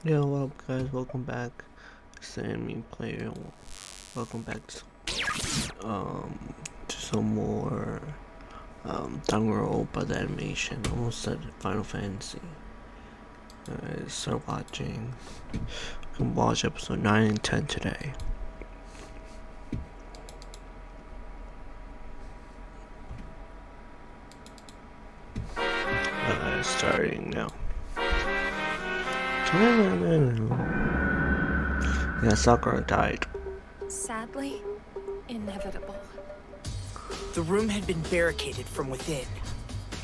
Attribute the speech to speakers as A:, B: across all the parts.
A: Yo, what up guys, welcome back. It's the enemy player. Welcome back to some more Danganronpa the Animation. Almost said Final Fantasy. Start watching. You can watch episode 9 and 10 today. Starting now. Yeah, Sakura died.
B: Sadly, inevitable.
C: The room had been barricaded from within.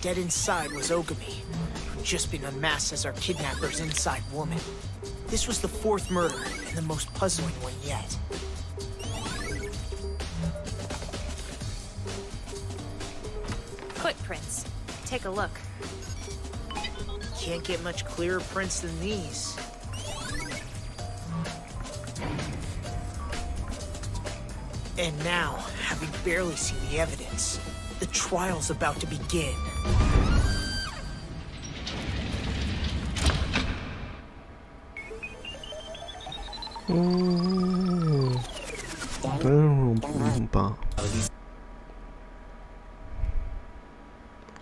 C: Dead inside was Ogami, who'd just been unmasked as our kidnapper's inside woman. This was the fourth murder, and the most puzzling one yet.
B: Footprints. Take a look.
C: Can't get much clearer prints than these. And now, having barely seen the evidence, the trial's about to begin.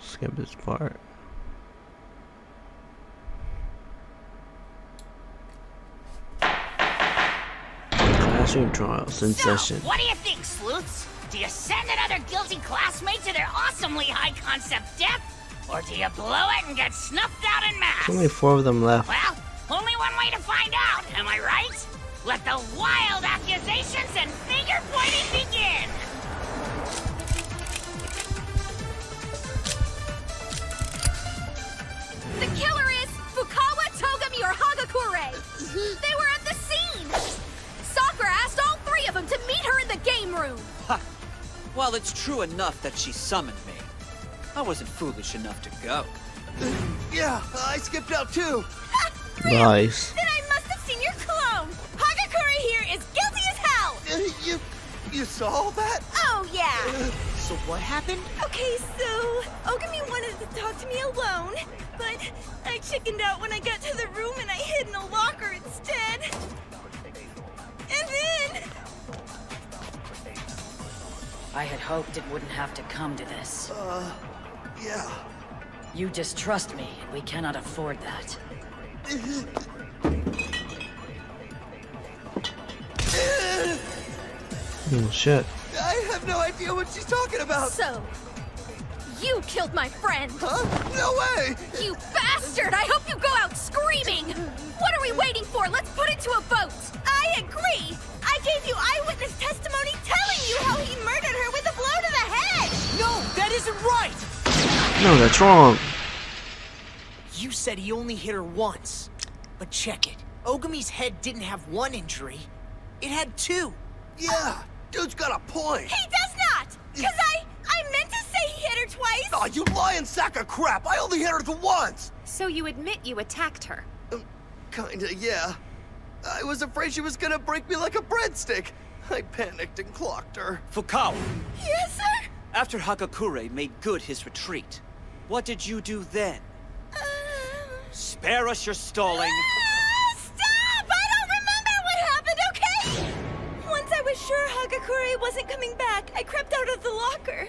A: Skip this part. Classroom trials in session.
D: What do you think, sleuths? Do you send another guilty classmate to their awesomely high-concept death? Or do you blow it and get snuffed out en masse?
A: There's only 4 of them left.
D: Well, only one way to find out, am I right? Let the wild accusations and finger-pointing begin!
B: The killer is Fukawa, Togami, or Hagakure. They were at the scene. Sakura asked all 3 of them to meet her in the game room.
E: Ha! Well, it's true enough that she summoned me. I wasn't foolish enough to go.
F: Yeah, I skipped out too.
A: Nice.
B: Then I must have seen your clone. Hagakure here is guilty as hell.
F: You saw that?
B: Oh, yeah.
C: So what happened?
B: Okay, so Ogami wanted to talk to me alone, but I chickened out when I got to the room and I hid in a locker instead. And then...
G: I had hoped it wouldn't have to come to this.
F: Yeah.
G: You distrust me, and we cannot afford that.
A: Oh shit.
F: I have no idea what she's talking about.
B: So, you killed my friend.
F: Huh? No way!
B: You bastard! I hope you go out screaming! What are we waiting for? Let's put it to a vote! I agree! I gave you eyewitness testimony telling you how he murdered her with a blow to the head!
C: No, that isn't right!
A: No, that's wrong.
C: You said he only hit her once. But check it. Ogami's head didn't have 1 injury. It had 2.
F: Yeah, dude's got a point.
B: He does not! Cause I meant to say he hit her twice!
F: Aw, you lying sack of crap. I only hit her once.
B: So you admit you attacked her?
F: Kinda, yeah. I was afraid she was gonna break me like a breadstick. I panicked and clocked her.
E: Fukawa,
B: Yes, sir?
E: after Hagakure made good his retreat, what did you do then? Spare us your stalling.
B: Stop! I don't remember what happened, okay? Once I was sure Hagakure wasn't coming back, I crept out of the locker.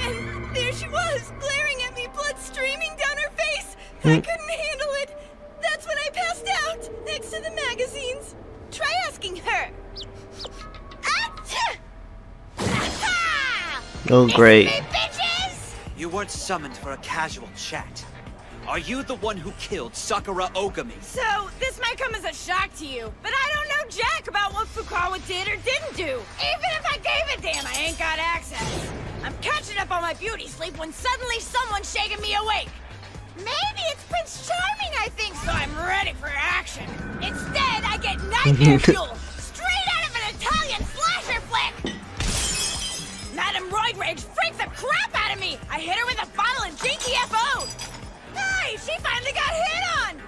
B: And there she was, glaring at me, blood streaming down her face. I couldn't handle it. That's when I passed out, next to the magazines. Try asking her. Achoo!
A: Oh great.
D: Hey, bitches!
E: You weren't summoned for a casual chat. Are you the one who killed Sakura Ogami?
B: So, this might come as a shock to you, but I don't know jack about what Fukawa did or didn't do. Even if I gave a damn, I ain't got access. I'm catching up on my beauty sleep when suddenly someone's shaking me awake. Maybe it's Prince Charming, I think, so I'm ready for action. Instead, I get nightmare fuel, straight out of an Italian slasher flick. Madame Roid Rage freaked the crap out of me. I hit her with a bottle and GTFO'd. Hey, she finally got hit on!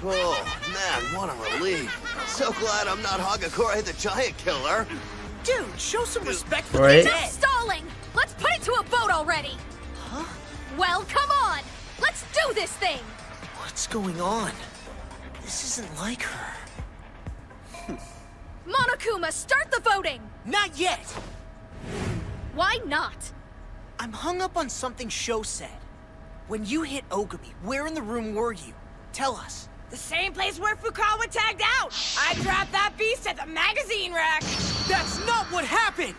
F: Oh, man, what a relief. So glad I'm not Hagakure the giant killer.
C: Dude, show some respect for
A: Right?
C: the dead.
B: Stalling! Let's put it to a vote already!
C: Huh?
B: Well, come on! Let's do this thing!
C: What's going on? This isn't like her.
B: Monokuma, start the voting!
C: Not yet!
B: Why not?
C: I'm hung up on something Sho said. When you hit Ogami, where in the room were you? Tell us.
B: The same place where Fukawa tagged out! I dropped that beast at the magazine rack!
C: That's not what happened!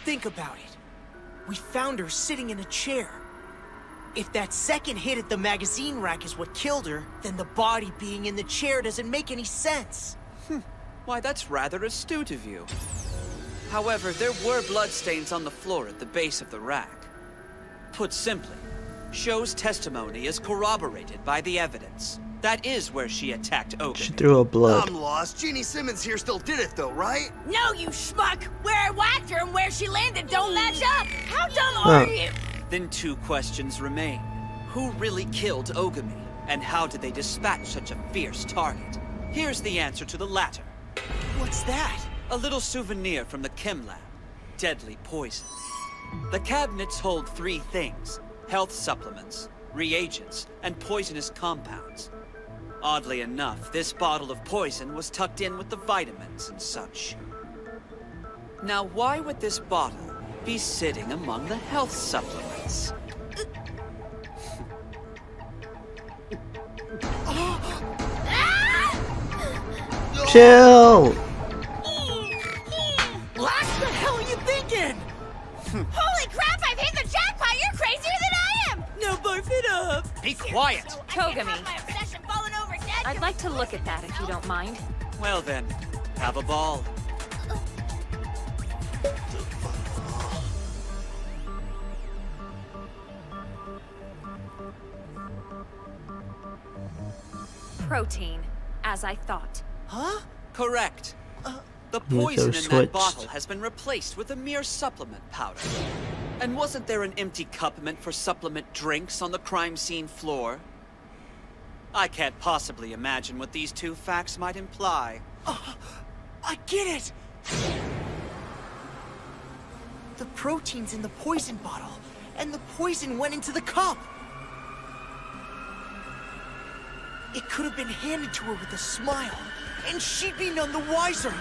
C: Think about it. We found her sitting in a chair. If that second hit at the magazine rack is what killed her, then the body being in the chair doesn't make any sense.
E: Why, that's rather astute of you. However, there were bloodstains on the floor at the base of the rack. Put simply, Sho's testimony is corroborated by the evidence. That is where she attacked Ogami.
A: She threw her blood.
F: I'm lost. Jeannie Simmons here still did it though, right?
B: No, you schmuck! Where I whacked her and where she landed don't match up! How dumb
A: Huh.
B: are you?
E: Then two questions remain. Who really killed Ogami? And how did they dispatch such a fierce target? Here's the answer to the latter.
C: What's that?
E: A little souvenir from the chem lab. Deadly poison. The cabinets hold three things: health supplements, reagents, and poisonous compounds. Oddly enough, this bottle of poison was tucked in with the vitamins and such. Now, why would this bottle be sitting among the health supplements?
A: Chill!
C: What the hell are you thinking?
B: Holy crap, I've hit the jackpot! You're crazier than I am!
C: Now barf it up.
E: Be quiet!
B: Kogami. My obsession falling over dead.
H: I'd like to look at that if you don't mind.
E: Well then, have a ball.
H: Protein, as I thought.
C: Huh?
E: Correct. The
A: they're
E: poison in that
A: switched.
E: bottle has been replaced with a mere supplement powder. And wasn't there an empty cup meant for supplement drinks on the crime scene floor? I can't possibly imagine what these two facts might imply.
C: I get it! The protein's in the poison bottle, and the poison went into the cup! It could have been handed to her with a smile, and she'd be none the wiser!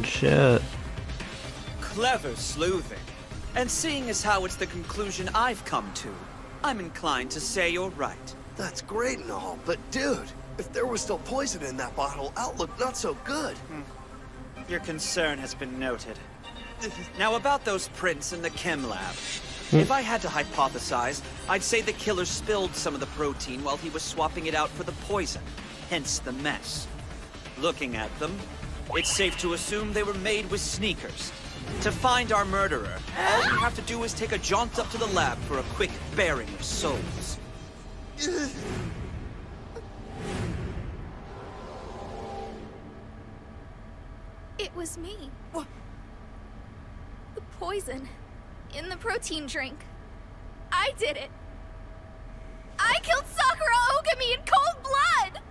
A: Shit.
E: Clever sleuthing. And seeing as how it's the conclusion I've come to, I'm inclined to say you're right.
F: That's great and all, but dude, if there was still poison in that bottle, outlook not so good.
E: Your concern has been noted. Now about those prints in the chem lab.
A: Hmm.
E: If I had to hypothesize, I'd say the killer spilled some of the protein while he was swapping it out for the poison, hence the mess. Looking at them, it's safe to assume they were made with sneakers. To find our murderer, all you have to do is take a jaunt up to the lab for a quick bearing of souls.
I: It was me.
C: What?
I: The poison in the protein drink. I did it. I killed Sakura Ogami in cold blood!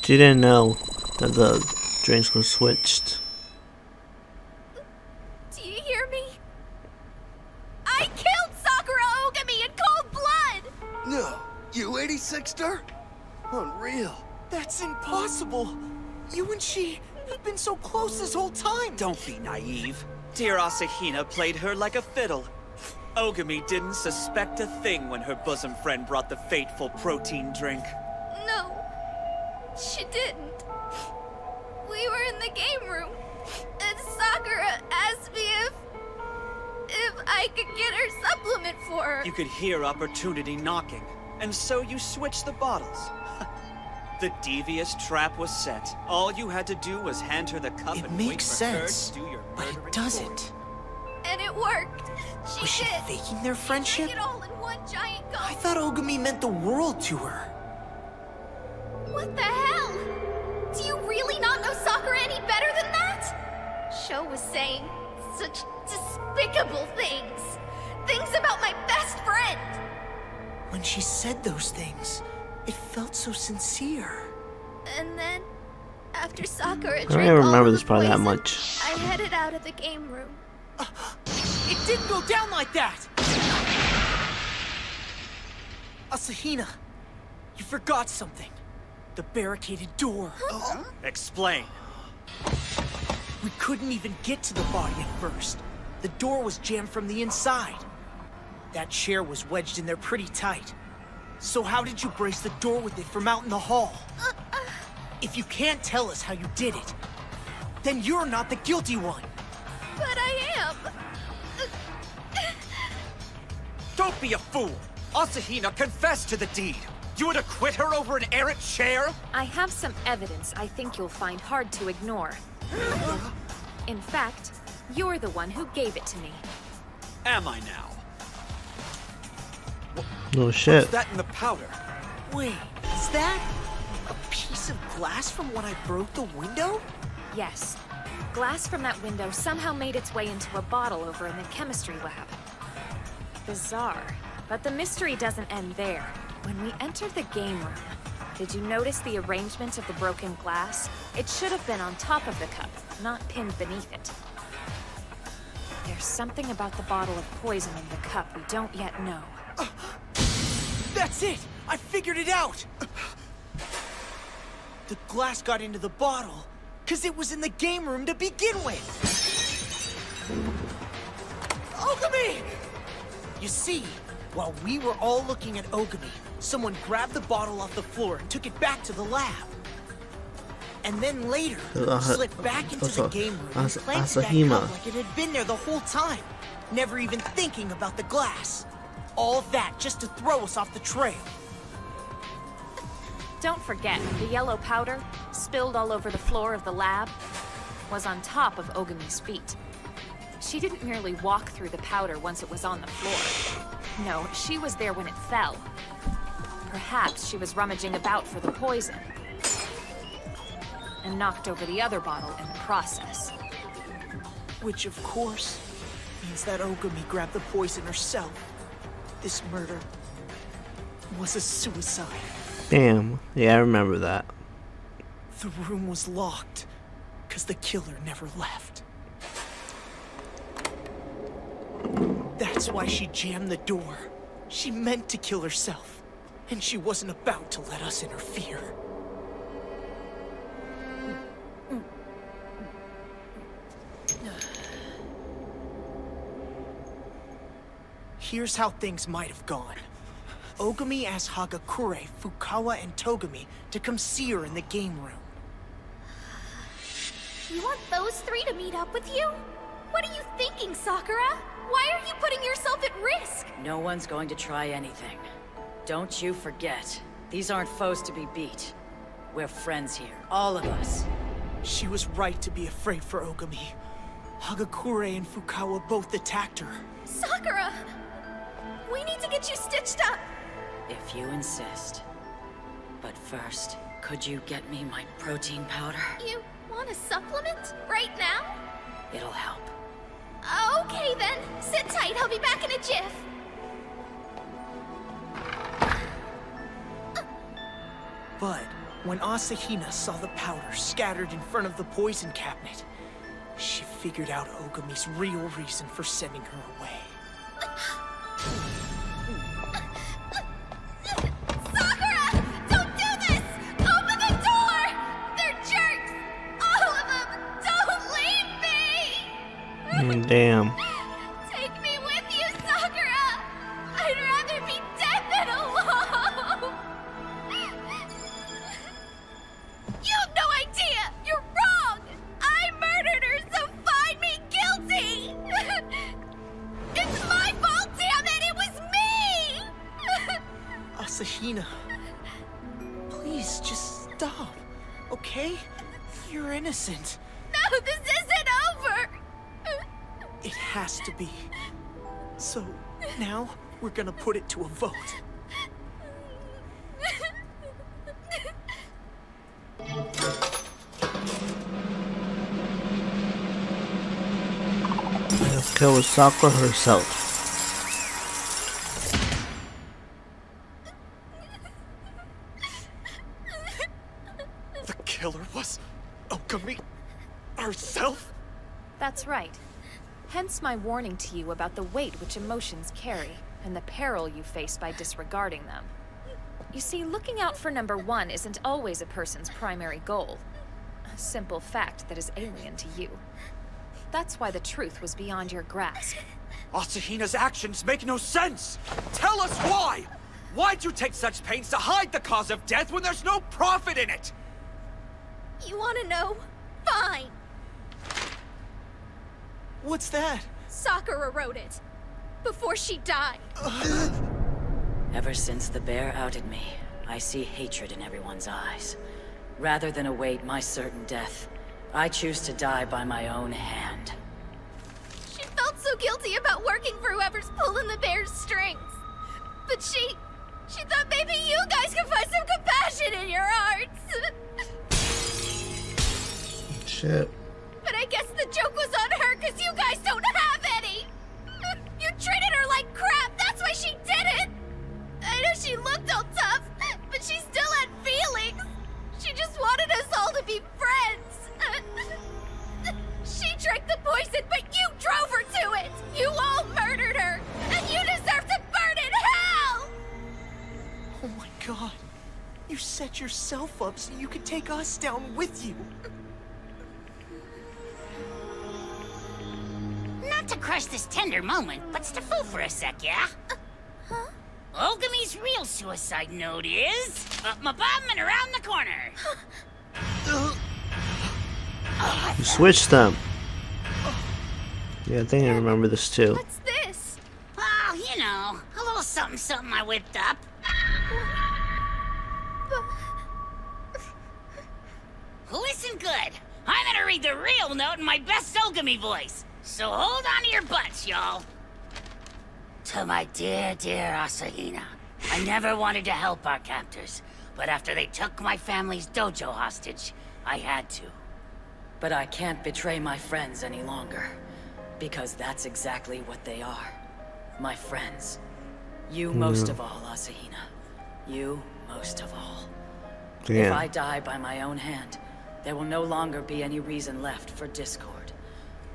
A: She didn't know that the drinks were switched.
I: Do you hear me? I killed Sakura Ogami in cold blood!
F: No, you 86'd her? Unreal.
C: That's impossible! You and she have been so close this whole time!
E: Don't be naive. Dear Asahina played her like a fiddle. Ogami didn't suspect a thing when her bosom friend brought the fateful protein drink.
I: No, she didn't. We were in the game room, and Sakura asked me if I could get her supplement for her.
E: You could hear opportunity knocking, and so you switched the bottles. The devious trap was set. All you had to do was hand her the cup
C: It
E: and wait
C: makes
E: for her
C: sense,
E: to do your
C: but
E: murdering
C: it doesn't.
I: And it worked.
C: Was she
I: did.
C: faking their
I: She
C: friendship?
I: drank it all in one giant gulp.
C: I thought Ogami meant the world to her.
I: What the hell? Do you really not know Sakura any better than that? Sho was saying such despicable things. Things about my best friend.
C: When she said those things, It felt so sincere.
I: And then, after Sakura
A: I
I: drank
A: don't even
I: all
A: remember
I: of
A: this
I: the
A: part that
I: poison,
A: much.
I: I headed out of the game room.
C: It didn't go down like that! Asahina, you forgot something. The barricaded door.
E: Explain.
C: We couldn't even get to the body at first. The door was jammed from the inside. That chair was wedged in there pretty tight. So how did you brace the door with it from out in the hall? If you can't tell us how you did it, then you're not the guilty one.
I: But I am.
E: Don't be a fool! Asahina confessed to the deed! You would acquit her over an errant chair?
H: I have some evidence I think you'll find hard to ignore. In fact, you're the one who gave it to me.
E: Am I now?
A: No shit.
E: What's that in the powder?
C: Wait, is that a piece of glass from when I broke the window?
H: Yes. Glass from that window somehow made its way into a bottle over in the chemistry lab. Bizarre. But the mystery doesn't end there. When we entered the game room, did you notice the arrangement of the broken glass? It should have been on top of the cup, not pinned beneath it. There's something about the bottle of poison in the cup we don't yet know.
C: That's it! I figured it out! The glass got into the bottle, because it was in the game room to begin with! Ogami! You see, while we were all looking at Ogami, someone grabbed the bottle off the floor and took it back to the lab. And then later, slipped back into the game room and planted that cup like it had been there the whole time, never even thinking about the glass. All that just to throw us off the trail.
H: Don't forget, the yellow powder, spilled all over the floor of the lab, was on top of Ogami's feet. She didn't merely walk through the powder once it was on the floor. No, she was there when it fell. Perhaps she was rummaging about for the poison, and knocked over the other bottle in the process.
C: Which, of course, means that Ogami grabbed the poison herself. This murder was a suicide.
A: Damn. Yeah, I remember that.
C: The room was locked, because the killer never left. That's why she jammed the door. She meant to kill herself, and she wasn't about to let us interfere. Here's how things might have gone. Ogami asked Hagakure, Fukawa, and Togami to come see her in the game room.
I: You want those three to meet up with you? What are you thinking, Sakura? Why are you putting yourself at risk?
G: No one's going to try anything. Don't you forget, these aren't foes to be beat. We're friends here, all of us.
C: She was right to be afraid for Ogami. Hagakure and Fukawa both attacked her.
I: Sakura! We need to get you stitched up!
G: If you insist. But first, could you get me my protein powder?
I: You want a supplement? Right now?
G: It'll help.
I: Okay then. Sit tight, I'll be back in a jiff.
C: But when Asahina saw the powder scattered in front of the poison cabinet, she figured out Ogami's real reason for sending her away.
I: Sakura! Don't do this! Open the door! They're jerks! All of them! Don't leave me!
A: Damn.
I: Take me with you, Sakura! I'd rather be dead than alone! You have no idea! You're wrong! I murdered her, so find me guilty! It's my fault, damn it! It was me!
C: Asahina, please just stop, okay? You're innocent.
I: No, this isn't over!
C: It has to be. So now we're gonna put it to a vote.
A: Let's kill Sakura herself.
J: killer was Okami herself?
H: That's right. Hence my warning to you about the weight which emotions carry, and the peril you face by disregarding them. You see, looking out for number one isn't always a person's primary goal. A simple fact that is alien to you. That's why the truth was beyond your grasp.
J: Asahina's actions make no sense! Tell us why! Why'd you take such pains to hide the cause of death when there's no profit in it?
I: You want to know? Fine.
C: What's that?
I: Sakura wrote it. Before she died.
G: Ever since the bear outed me, I see hatred in everyone's eyes. Rather than await my certain death, I choose to die by my own hand.
I: She felt so guilty about working for whoever's pulling the bear's strings. But she thought maybe you guys could find some compassion in your hearts.
A: Shit.
I: But I guess the joke was on her because you guys don't have any. You treated her like crap, that's why she did it. I know she looked all tough, but she still had feelings. She just wanted us all to be friends. She drank the poison, but you drove her to it. You all murdered her, and you deserve to burn in hell.
C: Oh my god. You set yourself up so you could take us down with you.
D: Not to crush this tender moment, but Stafu for a sec, yeah? Ogami's real suicide note is up my bum and around the corner.
A: You switched them. Yeah, I think I remember this too.
I: What's this?
D: Oh, you know, a little something I whipped up. Listen good. I'm gonna read the real note in my best Ogami voice. So hold on to your butts, y'all. To my dear, dear Asahina, I never wanted to help our captors, but after they took my family's dojo hostage, I had to.
G: But I can't betray my friends any longer, because that's exactly what they are. My friends. You most of all, Asahina. You most of all. If I die by my own hand, there will no longer be any reason left for discord.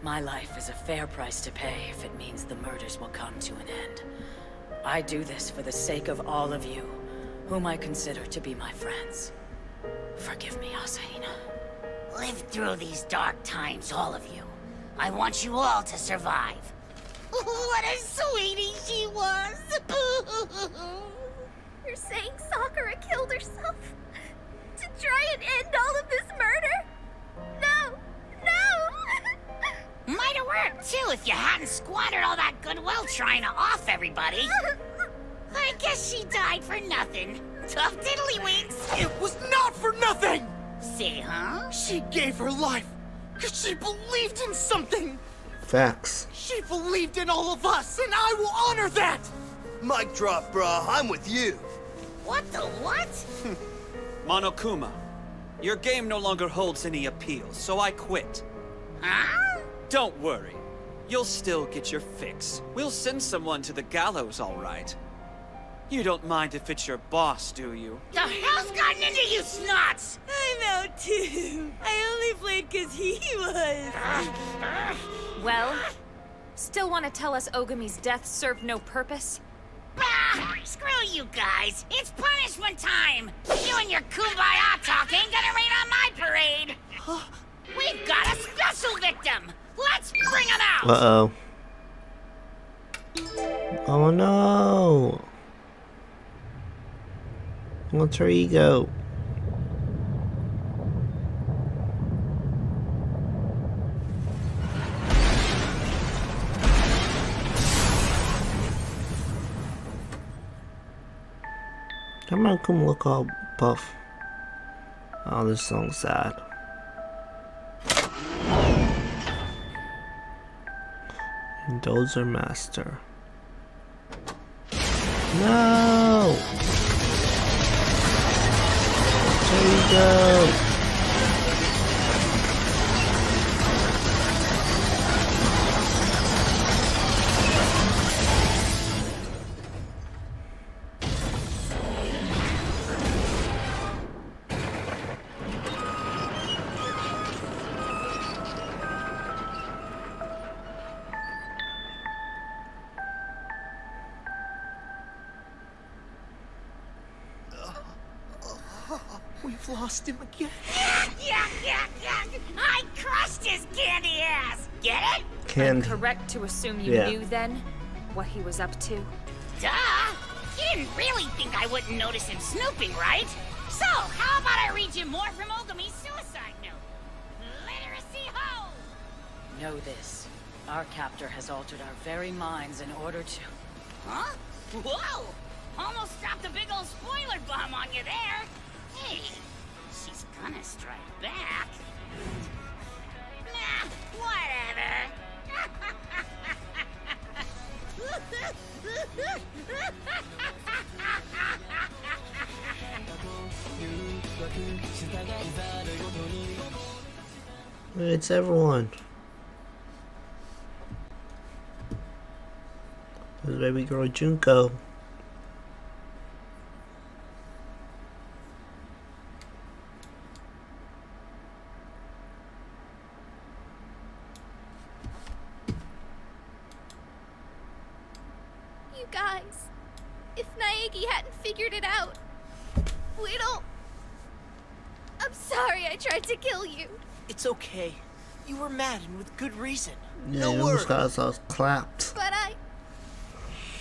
G: My life is a fair price to pay if it means the murders will come to an end. I do this for the sake of all of you, whom I consider to be my friends. Forgive me, Asahina.
D: Live through these dark times, all of you. I want you all to survive. What a sweetie she was!
I: You're saying Sakura killed herself? To try and end all of this murder? No! No!
D: Might have worked, too, if you hadn't squandered all that goodwill trying to off everybody. I guess she died for nothing. Tough tiddlywinks.
C: It was not for nothing!
D: See, huh?
C: She gave her life because she believed in something.
A: Facts.
C: She believed in all of us, and I will honor that!
F: Mic drop, brah. I'm with you.
D: What the what?
E: Monokuma, your game no longer holds any appeal, so I quit.
D: Huh?
E: Don't worry. You'll still get your fix. We'll send someone to the gallows, all right. You don't mind if it's your boss, do you?
D: The hell's gotten into you snots?
B: I'm out too. I only played because he was.
H: Well, still want to tell us Ogami's death served no purpose?
D: Bah! Screw you guys. It's punishment time. You and your kumbaya talk ain't gonna rain on my parade. We've got a special victim. Let's bring him out.
A: Uh-oh. Oh no. What's her ego? Come on, come look all buff. Oh, this song's sad. Dozer Master. No! There you go.
C: We've lost him again.
D: Yuck! I crushed his candy ass! Get it?
H: I'm correct to assume you knew then what he was up to?
D: Duh! You didn't really think I wouldn't notice him snooping, right? So, how about I read you more from Ogami's suicide note? Literacy ho!
G: Know this. Our captor has altered our very minds in order to...
D: Huh? Whoa! Almost dropped a big old spoiler bomb on you there. Hey, she's gonna strike back. Nah, whatever.
A: It's everyone. There's baby girl Junko.
I: You guys, if Naegi hadn't figured it out, we don't... I'm sorry I tried to kill you.
C: It's okay. You were mad and with good reason.
A: Yeah,
C: No
A: you
C: worries.
A: almost got us clapped.
I: But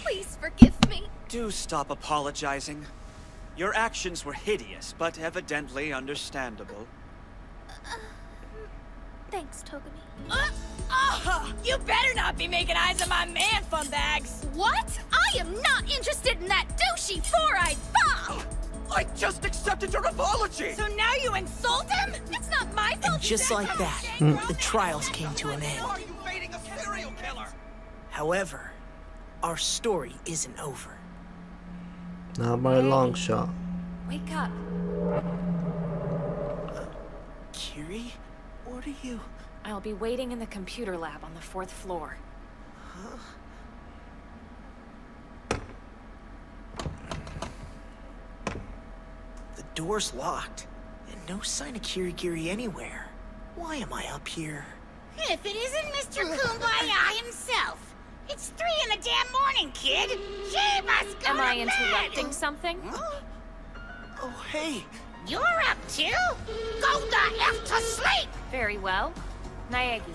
I: please forgive me.
E: Do stop apologizing. Your actions were hideous, but evidently understandable.
I: Thanks, Togami.
B: You better not be making eyes at my man, fun bags.
I: What? I am not interested in that douchey four-eyed fob!
J: I just accepted your apology!
B: So now you insult him?
I: It's not my fault.
C: And just like that, the trials came to an end.
J: Are you baiting a serial killer?
C: However, our story isn't over.
A: Not by a long shot.
H: Wake up.
C: Kiri, what are you...
H: I'll be waiting in the computer lab on the 4th floor.
C: The door's locked, and no sign of Kirigiri anywhere. Why am I up here?
D: If it isn't Mr. Kumbaya himself. It's 3 in the damn morning, kid. She must go
H: Am I
D: to
H: interrupting
D: bed.
H: something?
C: Oh, hey.
D: You're up too? Go the F to sleep!
H: Very well. Naegi,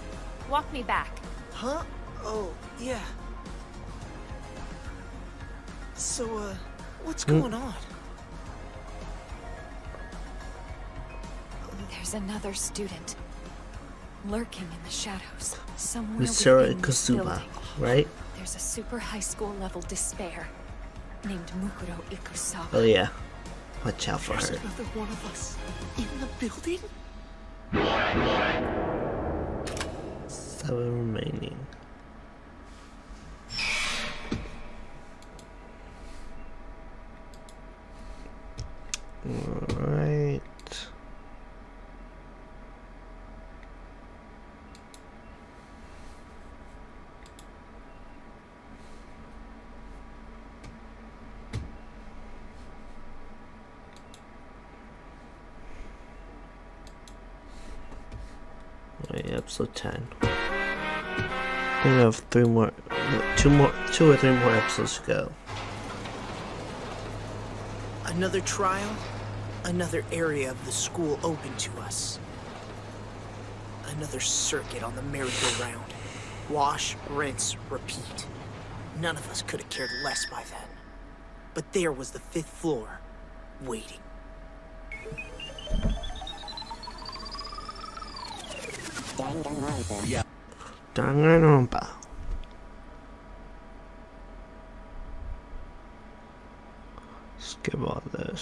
H: walk me back.
C: Huh? Oh, yeah. So, what's going on?
H: There's another student. Lurking in the shadows. Somewhere
A: With Sarah
H: within this
A: Kasuma,
H: building.
A: right?
H: There's a super high school level despair named Mukuro Ikusawa.
A: Oh yeah. Watch out for
C: There's
A: her.
C: another one of us in the building?
A: 7 remaining. Alright. Wait, episode 10. We have 2 or 3 more episodes to go.
C: Another trial, another area of the school open to us. Another circuit on the merry-go-round. Wash, rinse, repeat. None of us could have cared less by then. But there was the 5th floor, waiting.
A: Danagnronpa. Skip all this.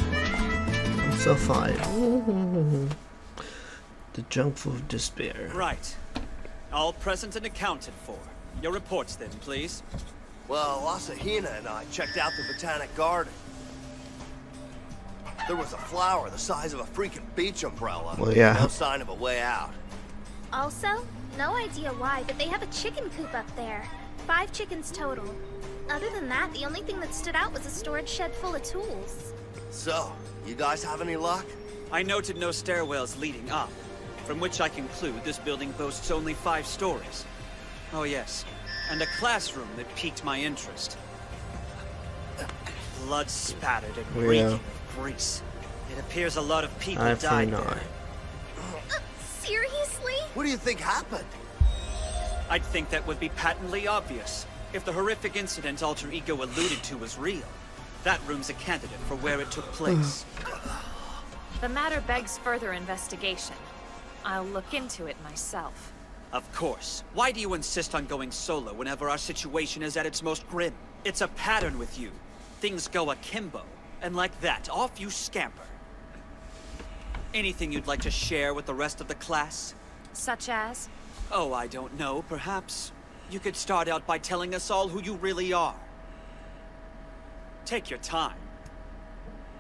A: I'm so fine. The junk food of despair.
E: Right. All present and accounted for. Your reports then, please.
F: Well, Asahina and I checked out the botanic garden. There was a flower the size of a freaking beach umbrella.
A: Well, yeah.
F: No sign of a way out.
I: Also, no idea why, but they have a chicken coop up there. 5 chickens total. Other than that, the only thing that stood out was a storage shed full of tools.
F: So, you guys have any luck?
E: I noted no stairwells leading up, from which I conclude this building boasts only 5 stories. Oh yes, and a classroom that piqued my interest. Blood spattered and reeking of grease. It appears a lot of people died there.
I: Seriously?
F: What do you think happened?
E: I'd think that would be patently obvious. If the horrific incident Alter Ego alluded to was real, that room's a candidate for where it took place.
H: The matter begs further investigation. I'll look into it myself.
E: Of course. Why do you insist on going solo whenever our situation is at its most grim? It's a pattern with you. Things go akimbo, and like that, off you scamper. Anything you'd like to share with the rest of the class?
H: Such as?
E: Oh, I don't know. Perhaps you could start out by telling us all who you really are. Take your time.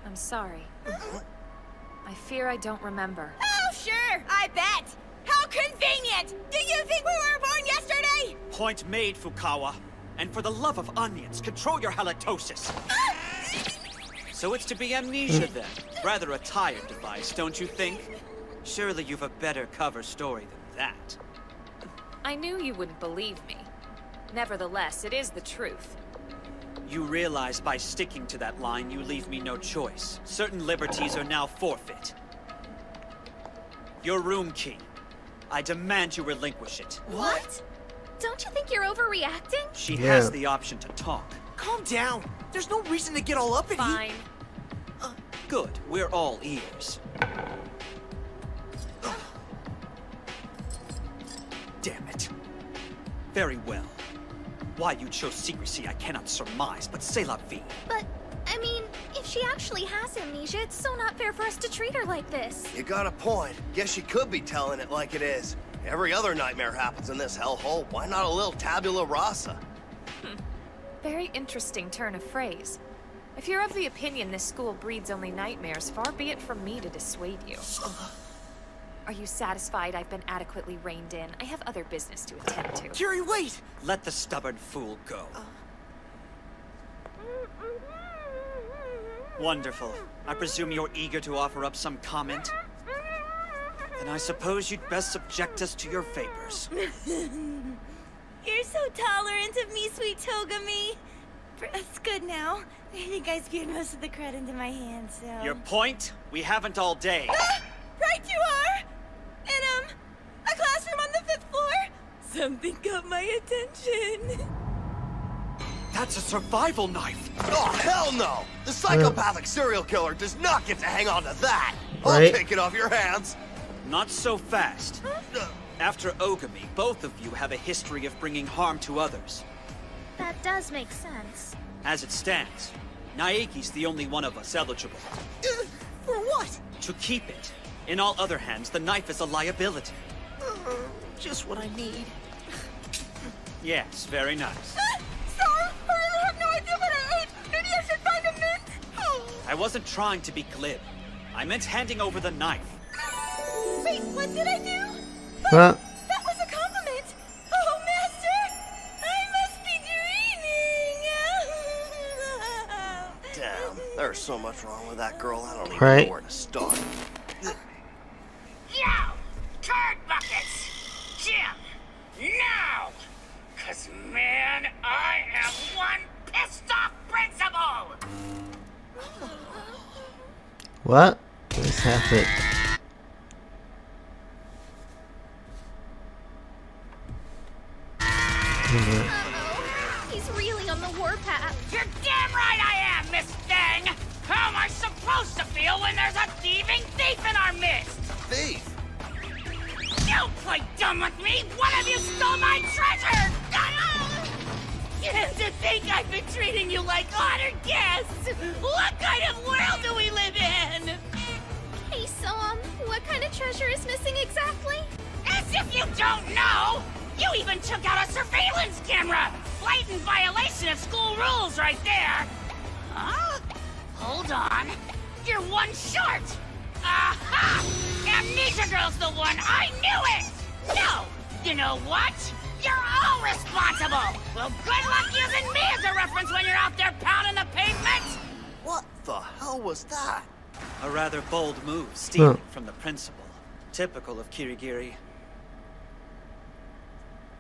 H: I'm sorry. I fear I don't remember.
B: Oh, sure, I bet. How convenient! Do you think we were born yesterday?
E: Point made, Fukawa. And for the love of onions, control your halitosis. So it's to be amnesia then. Rather a tired device, don't you think? Surely you've a better cover story than that.
H: I knew you wouldn't believe me. Nevertheless, it is the truth.
E: You realize by sticking to that line, you leave me no choice. Certain liberties are now forfeit. Your room key. I demand you relinquish it.
I: What? Don't you think you're overreacting?
E: She has the option to talk.
C: Calm down. There's no reason to get all up in here.
H: Fine.
E: Good, we're all ears. Damn it. Very well. Why you chose secrecy I cannot surmise, but c'est la vie.
I: But, I mean, if she actually has amnesia, it's so not fair for us to treat her like this.
F: You got a point. Guess she could be telling it like it is. Every other nightmare happens in this hellhole. Why not a little tabula rasa?
H: Very interesting turn of phrase. If you're of the opinion this school breeds only nightmares, far be it from me to dissuade you. Are you satisfied I've been adequately reined in? I have other business to attend to.
C: Kiri, wait!
E: Let the stubborn fool go. Wonderful. I presume you're eager to offer up some comment? Then I suppose you'd best subject us to your vapors.
B: You're so tolerant of me, sweet Togami. That's good now. I think I skewed most of the credit into my hands, so...
E: Your point? We haven't all day.
B: Right you are! In, a classroom on the 5th floor? Something got my attention.
J: That's a survival knife!
F: Oh, hell no! The psychopathic serial killer does not get to hang on to that!
A: Right.
F: I'll take it off your hands!
E: Not so fast. After Ogami, both of you have a history of bringing harm to others.
I: That does make sense.
E: As it stands, Naeki's the only one of us eligible.
C: For what?
E: To keep it. In all other hands, the knife is a liability.
C: Just what I need.
E: Yes, very nice.
B: Sir, I really have no idea what I ate. Maybe I should find a mint.
E: I wasn't trying to be glib. I meant handing over the knife.
B: Wait, what did I do?
A: What?
B: That was a compliment. Oh, Master, I must be dreaming.
F: Damn, there's so much wrong with that girl, I don't even
A: Right.
F: know where to start.
D: Yo! Turd buckets! Jim! Now! 'Cause man, I am one pissed off principal!
A: What? What's happened?
I: He's really on the warpath.
D: You're damn right I am, Miss Thing! How am I supposed to feel when there's a thieving thief in our midst?
F: Thief?
D: Don't play dumb with me! One of you stole my treasure! And to think I've been treating you like honored guests! What kind of world do we live in?
I: Hey, so, what kind of treasure is missing exactly?
D: As if you don't know! You even took out a surveillance camera! Blatant violation of school rules right there! Huh? Hold on. You're one short! Aha! Amnesia Girl's the one! I knew it! No! You know what? You're all responsible! Well, good luck using me as a reference happens when you're out there pounding the pavement?
F: What the hell was that?
E: A rather bold move, stealing from the principal. Typical of Kirigiri.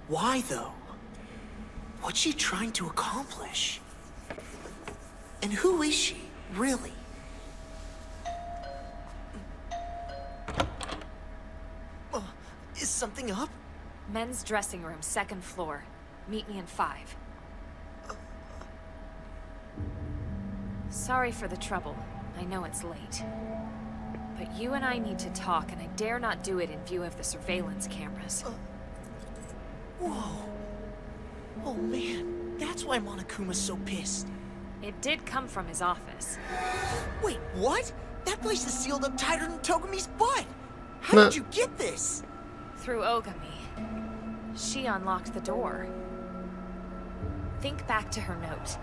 C: Why, though? What's she trying to accomplish? And who is she, really? Is something up?
H: Men's dressing room, 2nd floor. Meet me in 5. Sorry for the trouble. I know it's late. But you and I need to talk, and I dare not do it in view of the surveillance cameras.
C: Whoa. Oh man, that's why Monokuma's so pissed.
H: It did come from his office.
C: Wait, what? That place is sealed up tighter than Togumi's butt! How did you get this?
H: Through Ogami. She unlocked the door. Think back to her note.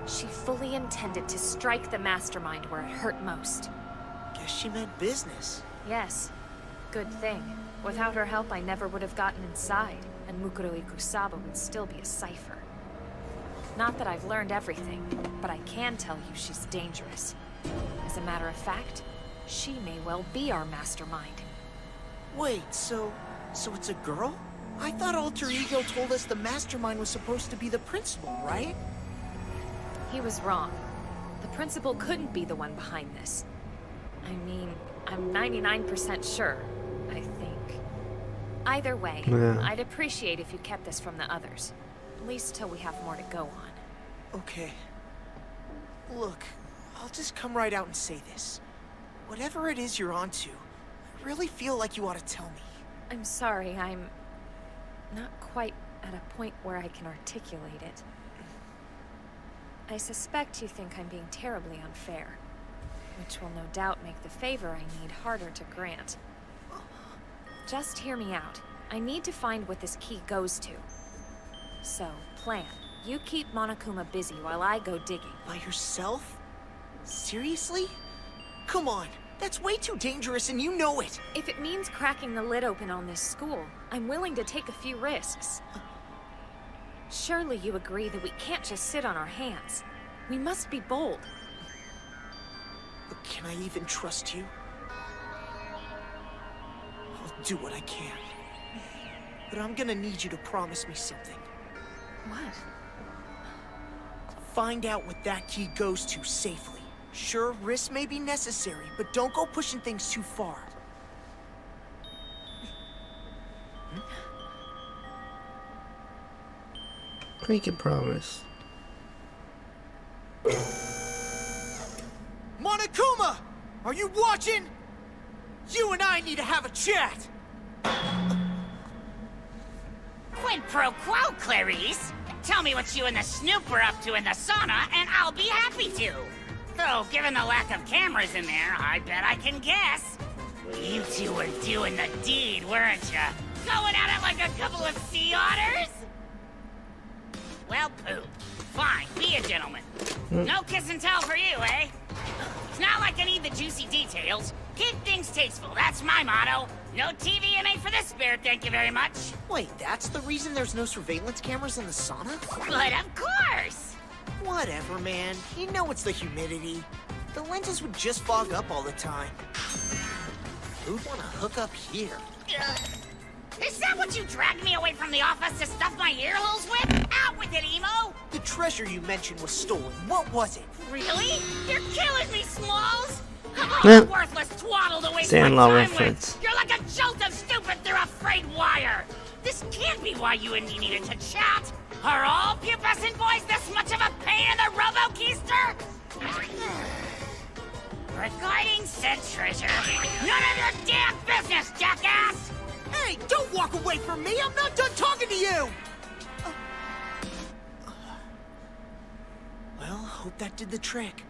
H: She fully intended to strike the mastermind where it hurt most.
C: Guess she meant business.
H: Yes. Good thing. Without her help, I never would have gotten inside, and Mukuro Ikusaba would still be a cipher. Not that I've learned everything, but I can tell you she's dangerous. As a matter of fact, she may well be our mastermind.
C: Wait, so it's a girl? I thought Alter Ego told us the mastermind was supposed to be the principal, right?
H: He was wrong. The principal couldn't be the one behind this. I mean, I'm 99% sure, I think. Either way, I'd appreciate if you kept this from the others. At least till we have more to go on.
C: Okay. Look, I'll just come right out and say this. Whatever it is you're onto, I really feel like you ought to tell me.
H: I'm sorry, I'm not quite at a point where I can articulate it. I suspect you think I'm being terribly unfair, which will no doubt make the favor I need harder to grant. Just hear me out. I need to find what this key goes to. So, plan. You keep Monokuma busy while I go digging.
C: By yourself? Seriously? Come on, that's way too dangerous and you know it!
H: If it means cracking the lid open on this school, I'm willing to take a few risks. Surely you agree that we can't just sit on our hands. We must be bold.
C: But can I even trust you? I'll do what I can. But I'm gonna need you to promise me something.
H: What?
C: Find out what that key goes to safely. Sure, risks may be necessary, but don't go pushing things too far.
A: We can promise.
C: Monokuma! Are you watching? You and I need to have a chat!
D: Quid pro quo, Clarice. Tell me what you and the Snoop were up to in the sauna, and I'll be happy to. Though, given the lack of cameras in there, I bet I can guess. You two were doing the deed, weren't ya? Going at it like a couple of sea otters? Well, poop. Fine, be a gentleman. No kiss and tell for you, eh? It's not like I need the juicy details. Keep things tasteful, that's my motto. No TVMA for this spirit, thank you very much.
C: Wait, that's the reason there's no surveillance cameras in the sauna?
D: But of course!
C: Whatever, man. You know it's the humidity. The lenses would just fog up all the time. Who'd want to hook up here?
D: Is that what you dragged me away from the office to stuff my ear holes with? Out with it, Emo!
C: The treasure you mentioned was stolen. What was it?
D: Really? You're killing me, Smalls! I'm a worthless twaddle to waste my
A: Sandlaw
D: time
A: reference.
D: with! You're like a jolt of stupid through a frayed wire! This can't be why you and me needed to chat! Are all pubescent boys this much of a pain in the robo-keister? Regarding said treasure, none of your damn business, jackass!
C: Hey, don't walk away from me! I'm not done talking to you! Well, hope that did the trick.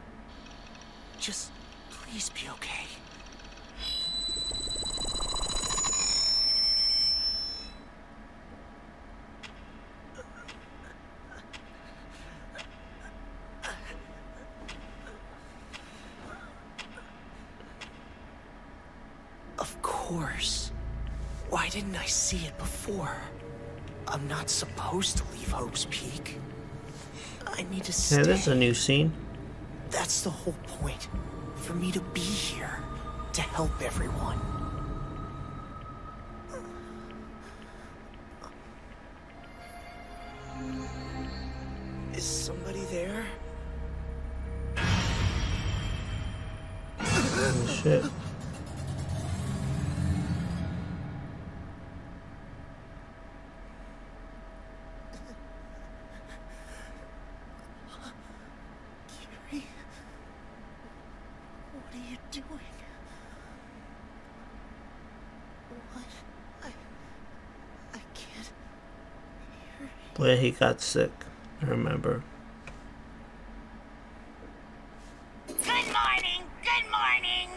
C: Just please be okay. Of course. Why didn't I see it before? I'm not supposed to leave Hope's Peak. I I need to stay.
A: Yeah, this is a new scene.
C: That's the whole point. For me to be here. To help everyone. Is somebody there?
A: Oh, shit.
C: Kiri? What are you doing? What? I can't hear you.
A: Where he got sick, I remember.
D: Good morning, good morning.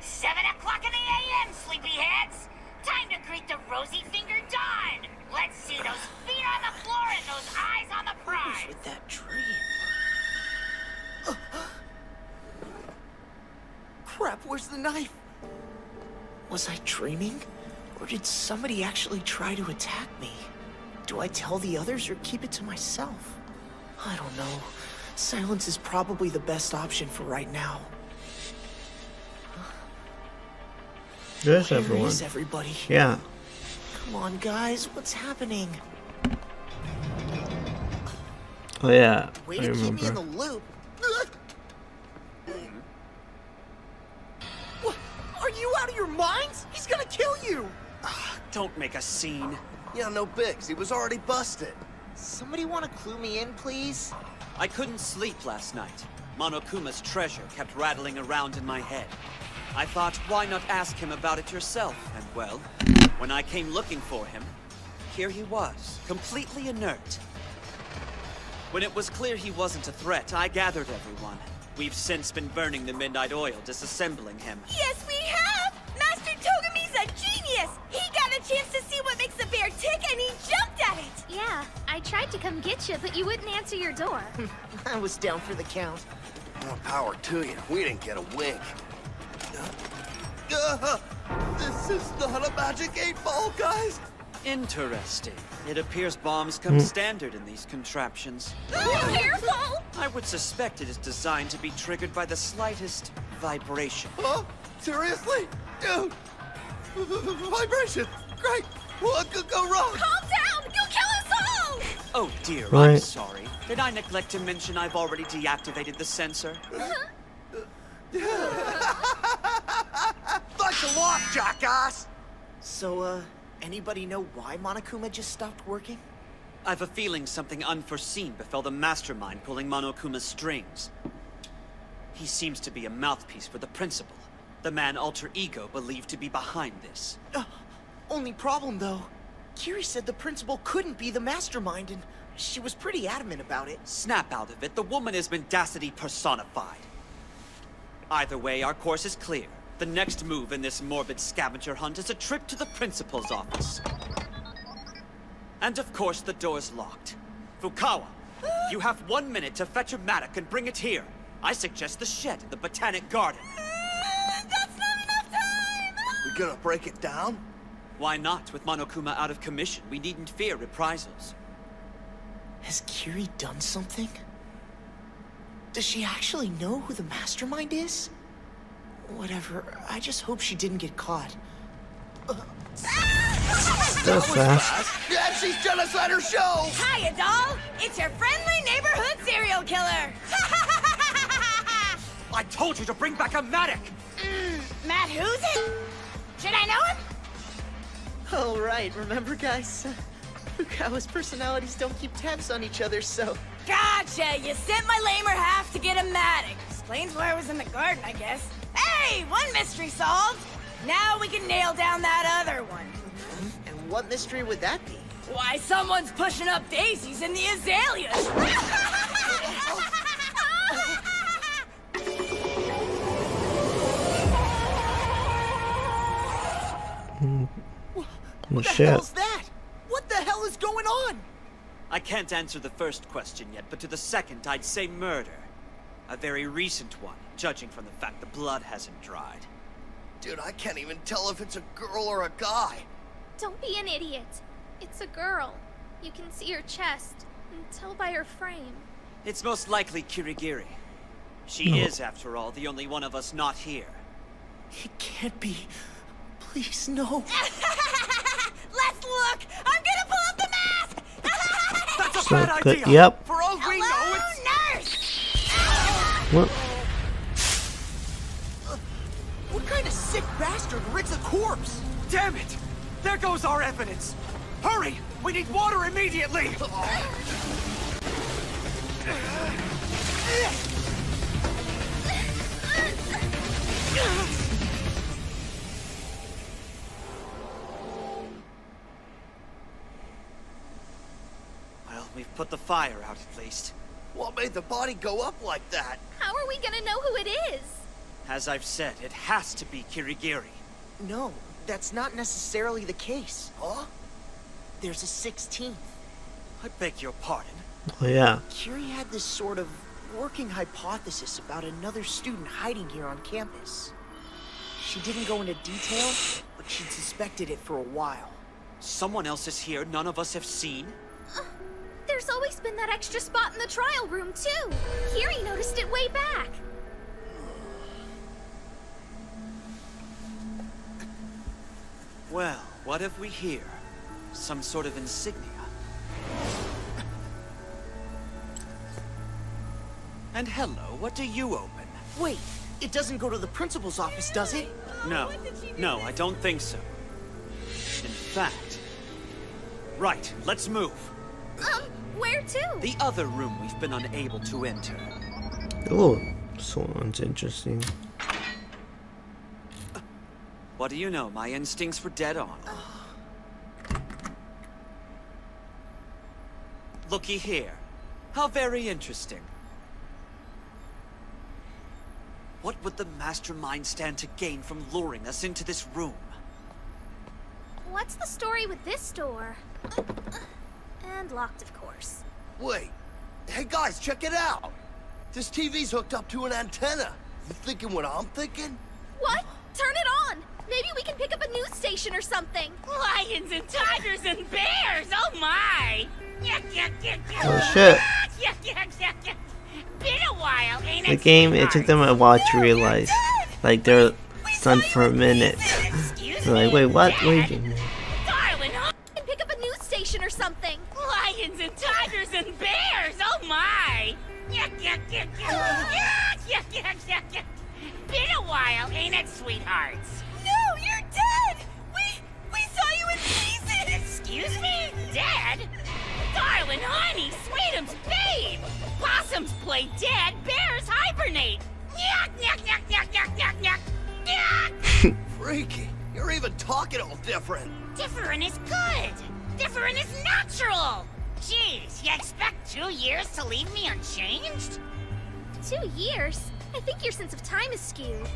D: 7 o'clock in the a.m., sleepyheads. Time to greet the rosy-fingered dawn. Let's see those feet on the floor and those eyes on the
C: What
D: prize.
C: was with that dream? Crap, where's the knife? Was I dreaming? Or did somebody actually try to attack me? Do I tell the others or keep it to myself? I don't know. Silence is probably the best option for right now.
A: There's
C: Where
A: everyone.
C: is everybody?
A: Yeah.
C: Come on, guys, what's happening?
A: Oh yeah,
C: Way
A: I
C: to keep me in the
A: remember.
C: loop. What? Are you out of your minds? He's gonna kill you!
E: Don't make a scene.
F: Yeah, no bigs. He was already busted.
C: Somebody want to clue me in, please?
E: I couldn't sleep last night. Monokuma's treasure kept rattling around in my head. I thought, why not ask him about it yourself? And well, when I came looking for him, here he was, completely inert. When it was clear he wasn't a threat, I gathered everyone. We've since been burning the midnight oil, disassembling him.
B: Yes, we have! Master Togami's a genius! He got a chance to see what makes the bear tick and he jumped at it!
I: Yeah, I tried to come get you, but you wouldn't answer your door.
C: I was down for the count.
F: More power to you. We didn't get a wink. This is not a magic 8-ball, guys.
E: Interesting. It appears bombs come standard in these contraptions.
B: Careful!
E: I would suspect it is designed to be triggered by the slightest vibration.
F: Huh? Seriously? Dude! Vibration! Great! What could go wrong?
B: Calm down! You'll kill us all!
E: Oh dear, I'm
A: Right.
E: sorry. Did I neglect to mention I've already deactivated the sensor?
J: Thanks a lot, jackass!
C: So, anybody know why Monokuma just stopped working?
E: I've a feeling something unforeseen befell the mastermind pulling Monokuma's strings. He seems to be a mouthpiece for the principal, the man alter ego believed to be behind this.
C: Only problem, though. Kiri said the principal couldn't be the mastermind, and she was pretty adamant about it.
E: Snap out of it, the woman is mendacity personified. Either way, our course is clear. The next move in this morbid scavenger hunt is a trip to the principal's office. And of course, the door's locked. Fukawa, you have 1 minute to fetch a mattock and bring it here. I suggest the shed in the Botanic Garden.
B: That's not enough time!
F: We gonna break it down?
E: Why not? With Monokuma out of commission, we needn't fear reprisals.
C: Has Kiri done something? Does she actually know who the mastermind is? Whatever, I just hope she didn't get caught.
A: That's fast.
F: Yeah, she's genocide her show!
B: Hiya, doll! It's your friendly neighborhood serial killer!
J: I told you to bring back a mattock!
B: Matt, who's it? Should I know him?
C: Oh, right, remember, guys? Fukawa's personalities don't keep tabs on each other, so...
B: Gotcha! You sent my lamer half to get a mattock. Explains why I was in the garden, I guess. Hey, one mystery solved! Now we can nail down that other one.
C: And what mystery would that be?
B: Why someone's pushing up daisies in the azaleas!
C: What the
A: Shit.
C: hell's that? What the hell is going on?
E: I can't answer the first question yet, but to the second, I'd say murder. A very recent one, judging from the fact the blood hasn't dried.
F: Dude, I can't even tell if it's a girl or a guy.
I: Don't be an idiot. It's a girl. You can see her chest. Tell by her frame.
E: It's most likely Kirigiri. She is, after all, the only one of us not here.
C: It can't be. Please, no.
B: Let's look! I'm gonna pull up the mask!
J: That's a
A: So
J: bad
A: good.
J: idea!
A: Yep.
J: For all we know,
B: Hello,
J: it's...
B: nurse!
A: What?
C: What kind of sick bastard rigs a corpse?
J: Damn it! There goes our evidence! Hurry! We need water immediately!
E: Well, we've put the fire out at least.
F: What made the body go up like that?
I: How are we gonna know who it is?
E: As I've said, it has to be Kirigiri.
C: No, that's not necessarily the case.
F: Huh?
C: There's a 16th.
E: I beg your pardon.
A: Oh yeah.
C: Curie had this sort of working hypothesis about another student hiding here on campus. She didn't go into detail, but she'd suspected it for a while.
E: Someone else is here none of us have seen?
I: There's always been that extra spot in the trial room, too. Kiri noticed it way back.
E: Well, what have we here? Some sort of insignia. And hello, what do you open?
C: Wait, it doesn't go to the principal's office, does it?
E: No, I don't think so. In fact... Right, let's move.
I: Where to?
E: The other room we've been unable to enter.
A: Oh, someone's interesting.
E: What do you know? My instincts were dead on. Looky here. How very interesting. What would the mastermind stand to gain from luring us into this room?
I: What's the story with this door? And locked, of course.
F: Wait. Hey guys, check it out. This TV's hooked up to an antenna. You thinking what I'm thinking?
I: What? Turn it on! Maybe we can pick up a news station or something.
D: Lions and tigers and bears! Oh my! Yuck, yuck, yuck, yuck.
A: Oh shit.
D: Yuck, yuck, yuck, yuck. Been a while, ain't it?
A: The game, it took them a while to
B: No,
A: realize.
B: you're dead.
A: Like they're
B: We
A: stunned
B: saw you
A: for a
B: in
A: minute.
B: pieces.
D: Excuse
A: They're like,
D: me,
A: wait, what?
D: Dad?
A: Wait.
D: Darling, huh?
I: We can pick up a news station or something.
D: Lions and tigers and bears! Oh my! Yuck, yuck, yuck, yuck. Yuck, yuck, yuck, yuck, yuck. Been a while, ain't it, sweethearts?
B: No, you're dead! We saw you in pieces!
D: Excuse me? Dead? Darling, honey, sweetums, babe! Possums play dead, bears hibernate! Yuck, yuck, yuck, yuck, yuck, yuck, yuck! Yuck!
F: Freaky. You're even talking all different.
D: Different is good! Different is natural! Jeez, you expect 2 years to leave me unchanged?
I: 2 years? I think your sense of time is skewed.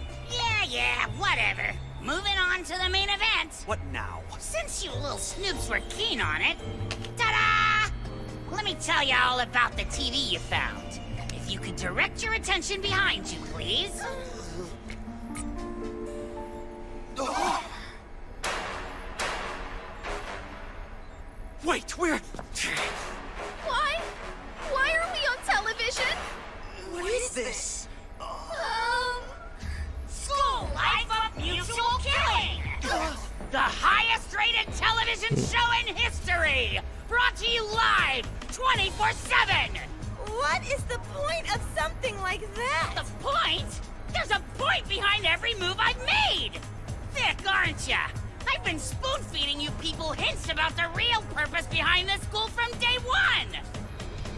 D: Yeah, whatever. Moving on to the main event.
E: What now?
D: Since you little snoops were keen on it, ta-da! Let me tell you all about the TV you found. If you could direct your attention behind you, please.
J: Wait, we're...
I: Why? Why are we on television?
C: What is this?
D: School Life of Mutual Killing! The highest rated television show in history! Brought to you live, 24/7!
B: What is the point of something like that?
D: The point? There's a point behind every move I've made! Thick, aren't ya? I've been spoon-feeding you people hints about the real purpose behind this school from day one!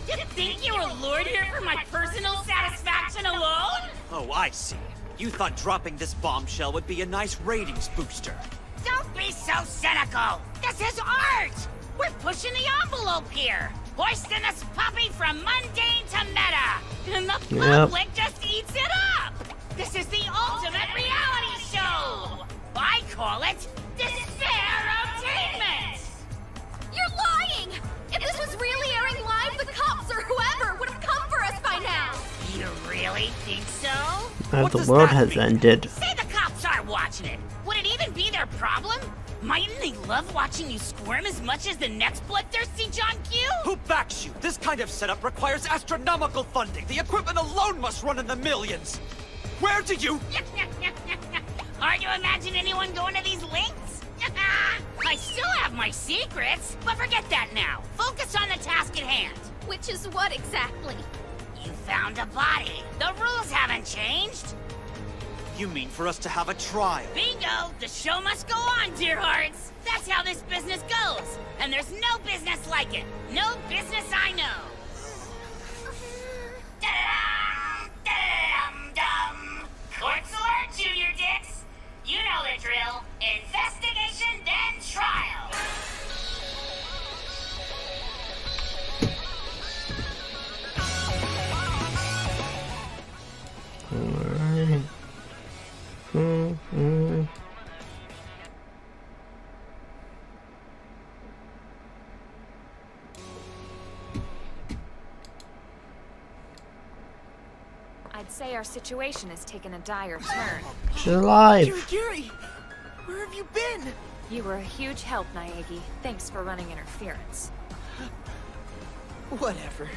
D: You think you were lured here for my personal satisfaction alone?
E: Oh, I see. You thought dropping this bombshell would be a nice ratings booster.
D: Don't be so cynical! This is art! We're pushing the envelope here! Hoisting this puppy from mundane to meta! And the public just eats it up! This is the ultimate reality show! I call it Despair-Otainment!
I: You're lying! If this was really airing live, the cops or whoever would have come for us by now!
D: You really think so?
A: Now
J: What
A: the
J: does
A: world
J: that
A: has
J: mean?
A: ended.
D: Say the cops are watching it. Would it even be their problem? Mightn't they love watching you squirm as much as the next bloodthirsty John Q?
J: Who backs you? This kind of setup requires astronomical funding. The equipment alone must run in the millions. Where do you...
D: Hard to imagine anyone going to these lengths. I still have my secrets, but forget that now. Focus on the task at hand.
I: Which is what exactly?
D: You found a body. The rules haven't changed.
J: You mean for us to have a trial?
D: Bingo! The show must go on, dear hearts. That's how this business goes. And there's no business like it. No business I know. Da-dum, da-dum-dum. Courts alert, Junior Dicks. You know the drill. Investigation, then trial.
A: Alright.
H: I'd say our situation has taken a dire turn.
A: She's alive!
C: Yuri! Where have you been?
H: You were a huge help, Naegi. Thanks for running interference.
C: Whatever.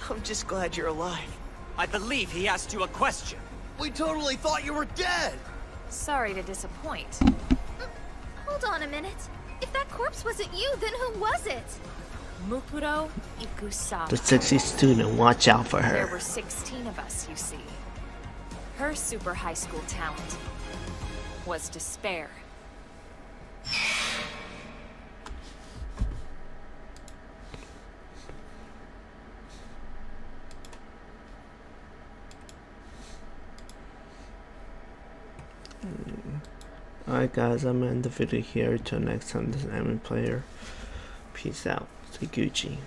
C: I'm just glad you're alive.
J: I believe he asked you a question.
F: We totally thought you were dead!
H: Sorry to disappoint.
I: Hold on a minute. If that corpse wasn't you, then who was it?
H: Mukuro Ikusaba.
A: The 60 student, watch out for
H: There
A: her.
H: were 16 of us, you see. Her super high school talent was despair.
A: Alright guys, I'm gonna end the video here. Till next time, this is Anime Player. Peace out. Stay Gucci.